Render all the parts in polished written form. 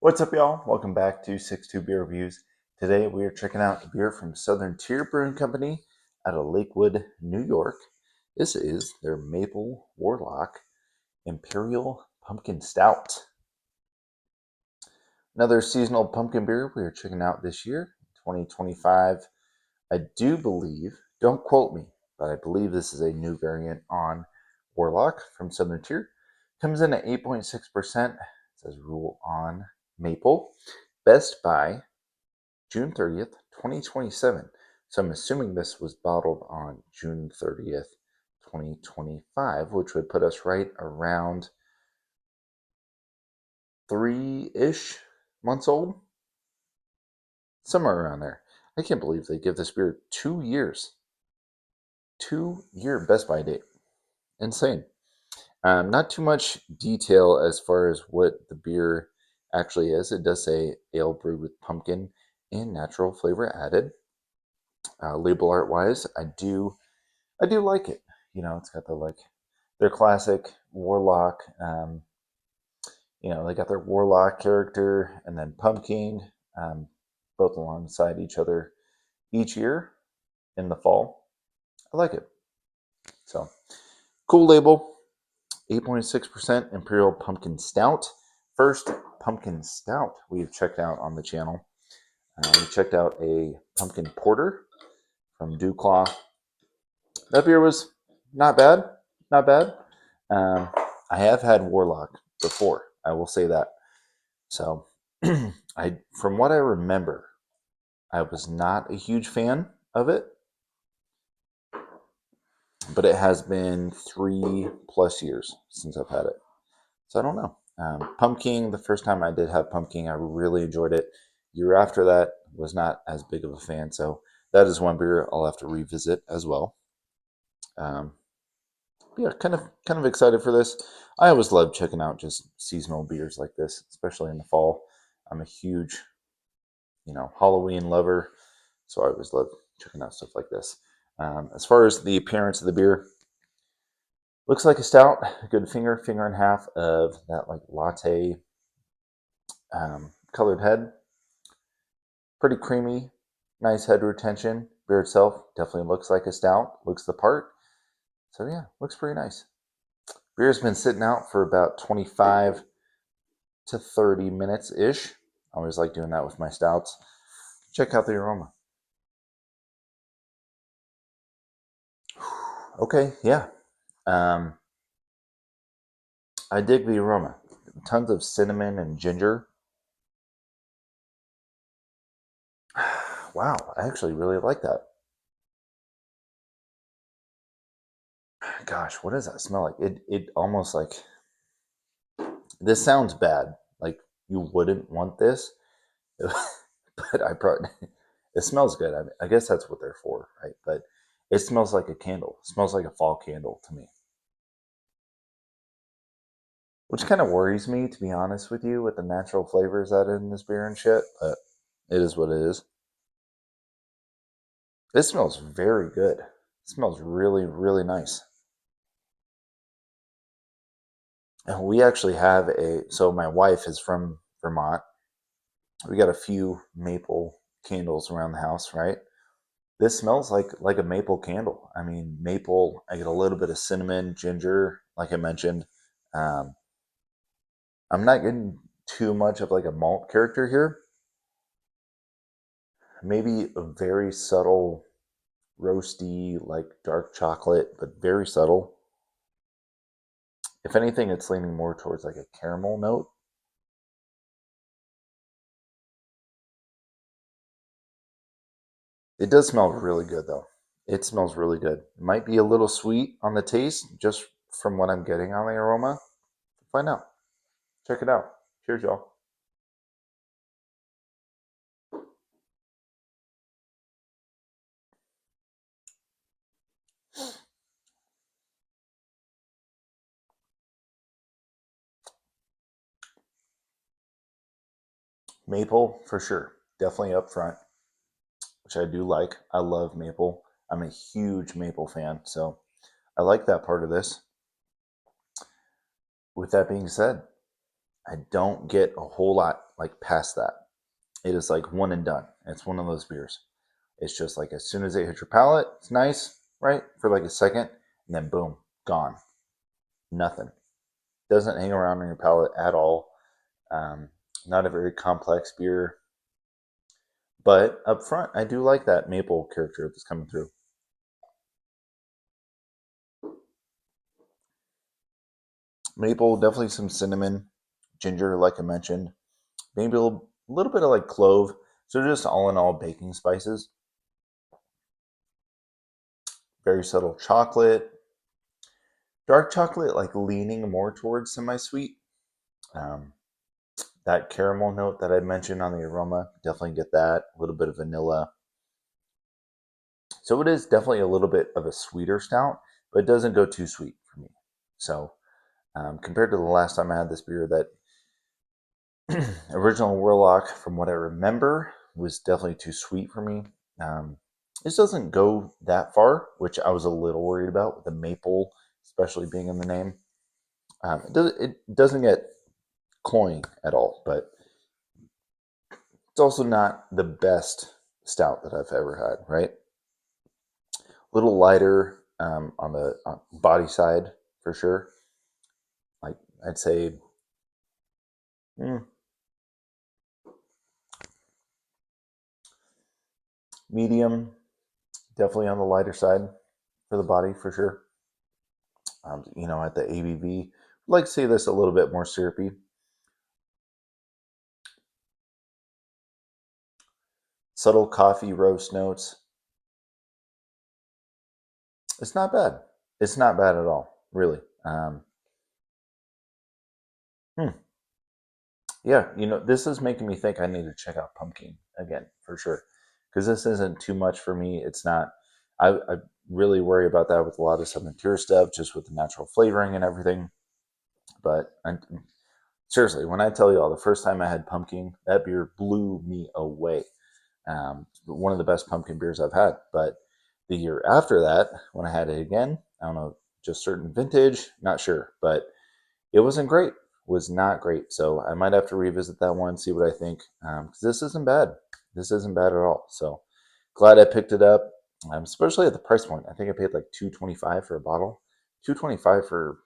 What's up, y'all? Welcome back to 6-2 Beer Reviews. Today we are checking out a beer from Southern Tier Brewing Company out of Lakewood, New York. This is their Maple Warlock Imperial Pumpkin Stout. Another seasonal pumpkin beer we are checking out this year, 2025. I do believe, don't quote me, but I believe this is a new variant on Warlock from Southern Tier. Comes in at 8.6%. It says rule on maple. Best by June 30th, 2027. So I'm assuming this was bottled on June 30th, 2025, which would put us right around 3-ish months old. Somewhere around there. I can't believe they give this beer 2 years. 2-year best by date. Insane. Not too much detail as far as what the beer actually is. It does say ale brewed with pumpkin and natural flavor added. Label art wise, I do like it. You know, it's got their classic warlock. They got their warlock character and then pumpkin, both alongside each other each year in the fall. I like it. So cool label. 8.6% Imperial Pumpkin Stout. First pumpkin stout we've checked out on the channel. We checked out a pumpkin porter from Dewclaw. That beer was not bad. Not bad. I have had Warlock before. I will say that. So, from what I remember, I was not a huge fan of it, but it has been 3+ years since I've had it. So I don't know. Pumpkin, the first time I did have pumpkin, I really enjoyed it. Year after that, was not as big of a fan. So that is one beer I'll have to revisit as well. Yeah, kind of excited for this. I always love checking out just seasonal beers like this, especially in the fall. I'm a huge, Halloween lover, so I always love checking out stuff like this. As far as the appearance of the beer, looks like a stout. A good finger and a half of that like latte colored head. Pretty creamy, nice head retention. Beer itself definitely looks like a stout. Looks the part. So yeah, looks pretty nice. Beer's been sitting out for about 25 to 30 minutes ish. I always like doing that with my stouts. Check out the aroma. Okay, yeah. I dig the aroma. Tons of cinnamon and ginger. Wow, I actually really like that. Gosh, what does that smell like? It almost like, this sounds bad. Like you wouldn't want this, but I probably, it smells good. I guess that's what they're for, right? But it smells like a candle. It smells like a fall candle to me, which kind of worries me, to be honest with you, with the natural flavors that are in this beer and shit. But it is what it is. It smells very good. It smells really, really nice. And we actually have so my wife is from Vermont. We got a few maple candles around the house, right? This smells like a maple candle. I mean, maple. I get a little bit of cinnamon, ginger, like I mentioned. Um, I'm not getting too much of like a malt character here. Maybe a very subtle, roasty, like dark chocolate, but very subtle. If anything, it's leaning more towards like a caramel note. It does smell really good though. It smells really good. It might be a little sweet on the taste, just from what I'm getting on the aroma. Find out. Check it out. Cheers, y'all. Maple for sure. Definitely up front, which I do like. I love maple. I'm a huge maple fan, so I like that part of this. With that being said, I don't get a whole lot like past that. It is like one and done. It's one of those beers. It's just like as soon as it hits your palate, it's nice, right? For like a second, and then boom, gone. Nothing. Doesn't hang around on your palate at all. Not a very complex beer. But up front, I do like that maple character that's coming through. Maple, definitely some cinnamon, ginger, like I mentioned. Maybe a little bit of like clove. So just all in all, baking spices. Very subtle chocolate. Dark chocolate, like leaning more towards semi-sweet. Um, that caramel note that I mentioned on the aroma, definitely get that. A little bit of vanilla. So it is definitely a little bit of a sweeter stout, but it doesn't go too sweet for me. So compared to the last time I had this beer, that original Warlock, from what I remember, was definitely too sweet for me. This doesn't go that far, which I was a little worried about with the maple, especially being in the name. It doesn't get cloying at all, but it's also not the best stout that I've ever had, right? A little lighter on the body side for sure. Like I'd say medium, definitely on the lighter side for the body for sure. At the ABV, I'd like to see this a little bit more syrupy. Subtle coffee roast notes. It's not bad. It's not bad at all, really. Hmm. Yeah, this is making me think I need to check out pumpkin again for sure, because this isn't too much for me. It's not. I really worry about that with a lot of Southern Tier stuff, just with the natural flavoring and everything. But seriously, when I tell you all, the first time I had pumpkin, that beer blew me away. One of the best pumpkin beers I've had. But the year after that, when I had it again, I don't know, just certain vintage, not sure, but it wasn't great. Was not great. So I might have to revisit that one, see what I think. Because this isn't bad. This isn't bad at all. So glad I picked it up, especially at the price point. I think I paid like $2.25 for a bottle. $2.25 for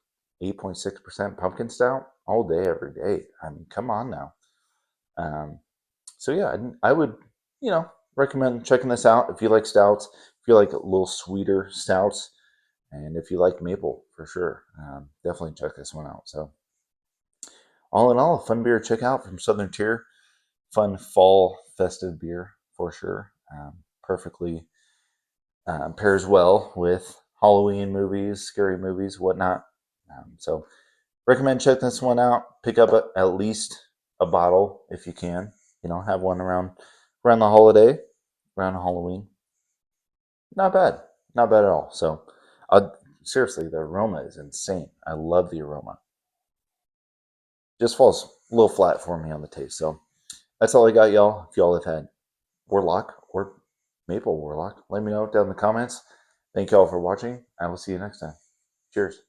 8.6% pumpkin stout all day, every day. I mean, come on now. Um, so yeah, I would, recommend checking this out if you like stouts, if you like a little sweeter stouts, and if you like maple for sure. Definitely check this one out. So all in all, a fun beer to check out from Southern Tier. Fun fall festive beer for sure. Perfectly pairs well with Halloween movies, scary movies, whatnot. So recommend check this one out. Pick up at least a bottle if you can. Have one around the holiday, around Halloween. Not bad, not bad at all. So, seriously, the aroma is insane. I love the aroma. Just falls a little flat for me on the taste. So that's all I got, y'all. If y'all have had Warlock or Maple Warlock, let me know down in the comments. Thank y'all for watching. I will see you next time. Cheers.